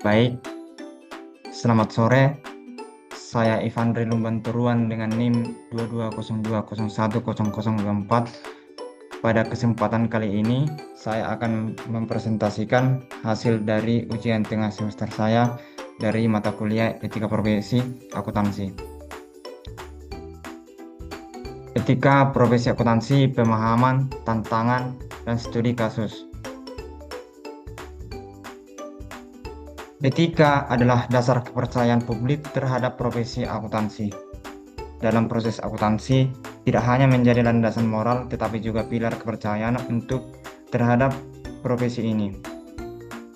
Baik, selamat sore. Saya Ivan Rilumban Turuan dengan NIM 2202010024. Pada kesempatan kali ini, saya akan mempresentasikan hasil dari ujian tengah semester saya dari mata kuliah Etika Profesi Akuntansi. Etika Profesi Akuntansi, Pemahaman, Tantangan, dan Studi Kasus. Etika adalah dasar kepercayaan publik terhadap profesi akuntansi. Dalam proses akuntansi, tidak hanya menjadi landasan moral, tetapi juga pilar kepercayaan terhadap profesi ini.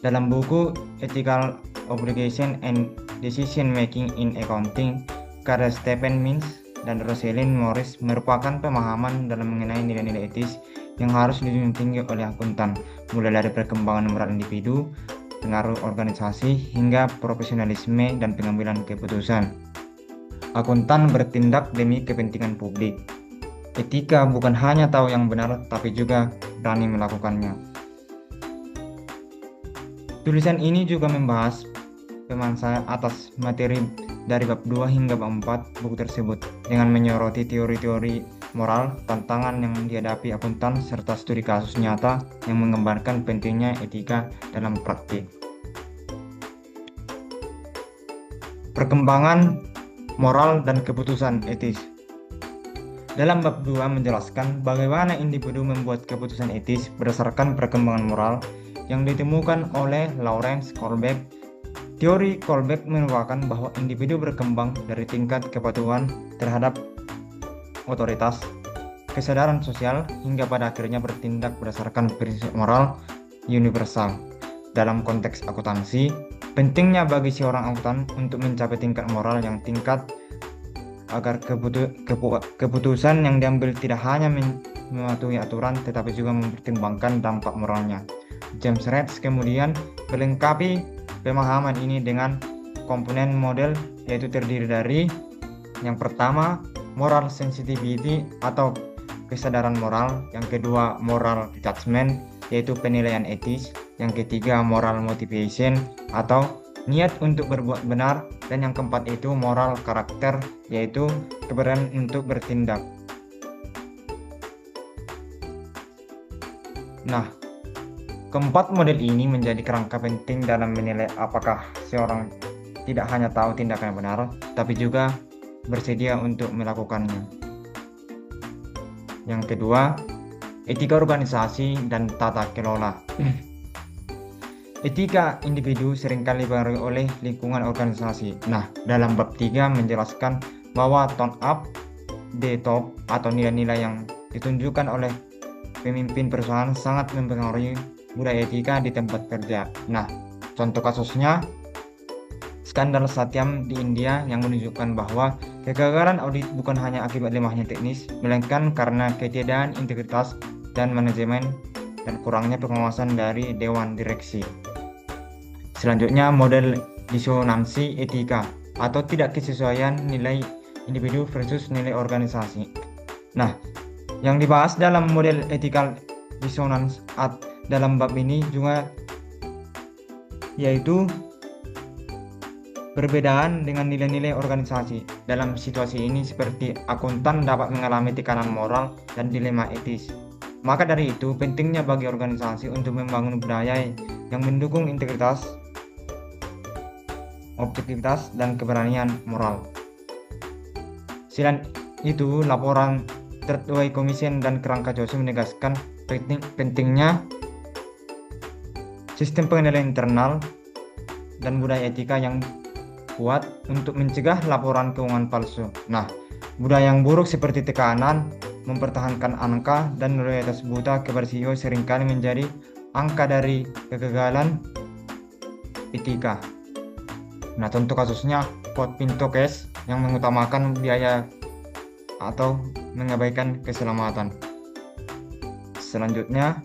Dalam buku Ethical Obligation and Decision Making in Accounting, karya Stephen Mintz dan Rosalind Morris merupakan pemahaman dalam mengenai nilai-nilai etis yang harus dijunjung tinggi oleh akuntan, mulai dari perkembangan moral individu, pengaruh organisasi, hingga profesionalisme dan pengambilan keputusan. Akuntan bertindak demi kepentingan publik. Etika bukan hanya tahu yang benar, tapi juga berani melakukannya. Tulisan ini juga membahas pemahaman saya atas materi dari bab 2 hingga bab 4 buku tersebut, dengan menyoroti teori-teori moral, tantangan yang dihadapi akuntan, serta studi kasus nyata yang menggambarkan pentingnya etika dalam praktik. Perkembangan moral dan keputusan etis. Dalam bab 2 menjelaskan bagaimana individu membuat keputusan etis berdasarkan perkembangan moral yang ditemukan oleh Lawrence Kohlbeck. Teori Kohlbeck merupakan bahwa individu berkembang dari tingkat kepatuhan terhadap otoritas, kesadaran sosial, hingga pada akhirnya bertindak berdasarkan prinsip moral universal. Dalam konteks akuntansi, pentingnya bagi seorang akuntan untuk mencapai tingkat moral yang tingkat agar keputusan yang diambil tidak hanya mematuhi aturan, tetapi juga mempertimbangkan dampak moralnya. James Reitz kemudian melengkapi pemahaman ini dengan komponen model, yaitu terdiri dari yang pertama, moral sensitivity atau kesadaran moral, yang kedua, moral judgment, yaitu penilaian etis, yang ketiga, moral motivation atau niat untuk berbuat benar, dan yang keempat itu moral karakter, yaitu keberanian untuk bertindak. Nah, keempat model ini menjadi kerangka penting dalam menilai apakah seorang tidak hanya tahu tindakan yang benar, tapi juga bersedia untuk melakukannya. Yang kedua, etika organisasi dan tata kelola. Etika individu seringkali dipengaruhi oleh lingkungan organisasi. Nah, dalam bab 3 menjelaskan bahwa tone up the top atau nilai-nilai yang ditunjukkan oleh pemimpin perusahaan sangat mempengaruhi budaya etika di tempat kerja. Nah, contoh kasusnya skandal Satyam di India yang menunjukkan bahwa kegagalan audit bukan hanya akibat lemahnya teknis, melainkan karena ketiadaan integritas dan manajemen dan kurangnya pengawasan dari dewan direksi. Selanjutnya, model disonansi etika atau tidak kesesuaian nilai individu versus nilai organisasi. Nah, yang dibahas dalam model ethical dissonance dalam bab ini juga yaitu perbedaan dengan nilai-nilai organisasi. Dalam situasi ini seperti akuntan dapat mengalami tekanan moral dan dilema etis. Maka dari itu pentingnya bagi organisasi untuk membangun budaya yang mendukung integritas, objektivitas, dan keberanian moral. Selain itu, laporan Third Way Commission dan kerangka Jose menegaskan pentingnya sistem penilaian internal dan budaya etika yang kuat untuk mencegah laporan keuangan palsu. Nah, budaya yang buruk seperti tekanan, mempertahankan angka, dan loyalitas buta kepada CEO seringkali menjadi angka dari kegagalan etika. Nah, contoh kasusnya Ford Pinto case yang mengutamakan biaya atau mengabaikan keselamatan. Selanjutnya,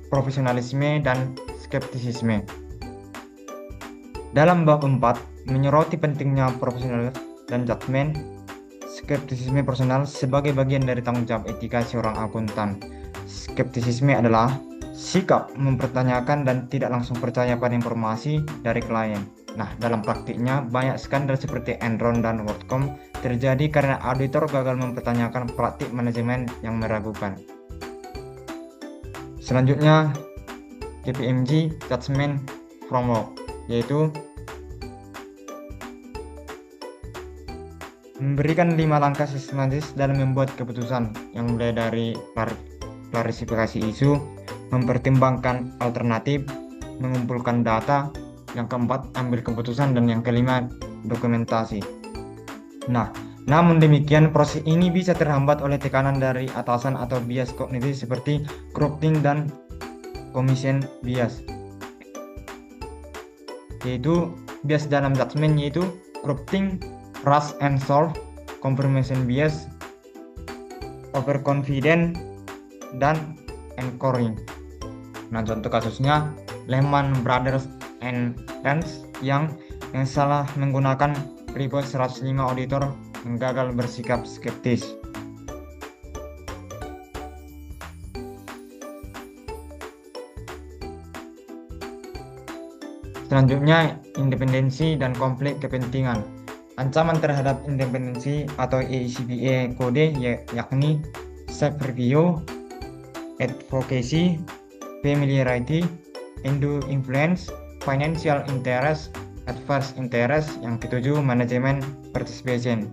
profesionalisme dan skeptisisme. Dalam bab 4 menyoroti pentingnya profesional dan judgment, skeptisisme personal sebagai bagian dari tanggung jawab etika seorang akuntan. Skeptisisme adalah sikap mempertanyakan dan tidak langsung percaya pada informasi dari klien. Nah, dalam praktiknya banyak skandal seperti Enron dan WorldCom terjadi karena auditor gagal mempertanyakan praktik manajemen yang meragukan. Selanjutnya, KPMG Judgment Framework, yaitu memberikan 5 langkah sistematis dalam membuat keputusan, yang mulai dari klarifikasi isu, mempertimbangkan alternatif, mengumpulkan data, yang keempat ambil keputusan, dan yang kelima dokumentasi. Nah, namun demikian proses ini bisa terhambat oleh tekanan dari atasan atau bias kognitif seperti groupthink dan commission bias. Yaitu bias dalam judgment yaitu groupthink, rush and solve, confirmation bias, overconfident, dan anchoring. Nah, contoh kasusnya Lehman Brothers and Rance yang salah menggunakan report 105 auditor yang gagal bersikap skeptis. Selanjutnya, independensi dan konflik kepentingan. Ancaman terhadap independensi atau ACPA kode yakni self-review, advocacy, familiarity, undue influence, financial interest, adverse interest, yang ketujuh manajemen participation.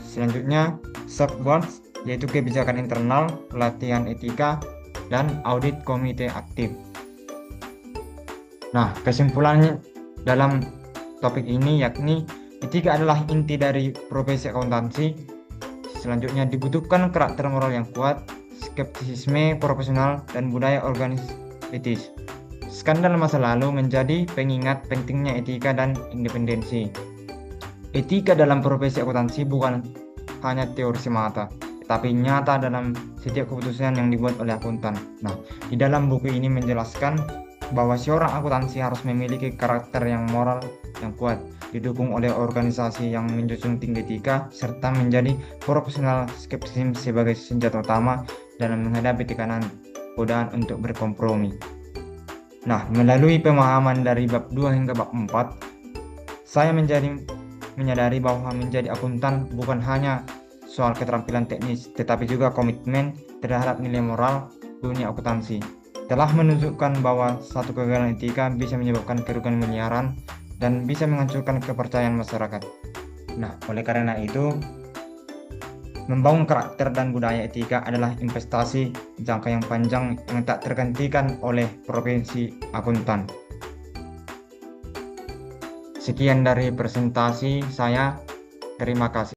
Selanjutnya, safeguards yaitu kebijakan internal, pelatihan etika, dan audit komite aktif. Nah, kesimpulannya dalam topik ini yakni etika adalah inti dari profesi akuntansi. Selanjutnya dibutuhkan karakter moral yang kuat, skeptisisme profesional, dan budaya organisasi etis. Skandal masa lalu menjadi pengingat pentingnya etika dan independensi. Etika dalam profesi akuntansi bukan hanya teori semata, tetapi nyata dalam setiap keputusan yang dibuat oleh akuntan. Nah, di dalam buku ini menjelaskan bahwa seorang akuntansi harus memiliki karakter yang moral yang kuat, didukung oleh organisasi yang menjunjung tinggi etika, serta menjadi profesional skeptisisme sebagai senjata utama dalam menghadapi tekanan godaan untuk berkompromi. Nah, melalui pemahaman dari bab 2 hingga bab 4, saya menyadari bahwa menjadi akuntan bukan hanya soal keterampilan teknis, tetapi juga komitmen terhadap nilai moral dunia akuntansi. Telah menunjukkan bahwa satu kegagalan etika bisa menyebabkan kerugian miliaran dan bisa menghancurkan kepercayaan masyarakat. Nah, oleh karena itu, membangun karakter dan budaya etika adalah investasi jangka yang panjang yang tak tergantikan oleh profesi akuntan. Sekian dari presentasi saya. Terima kasih.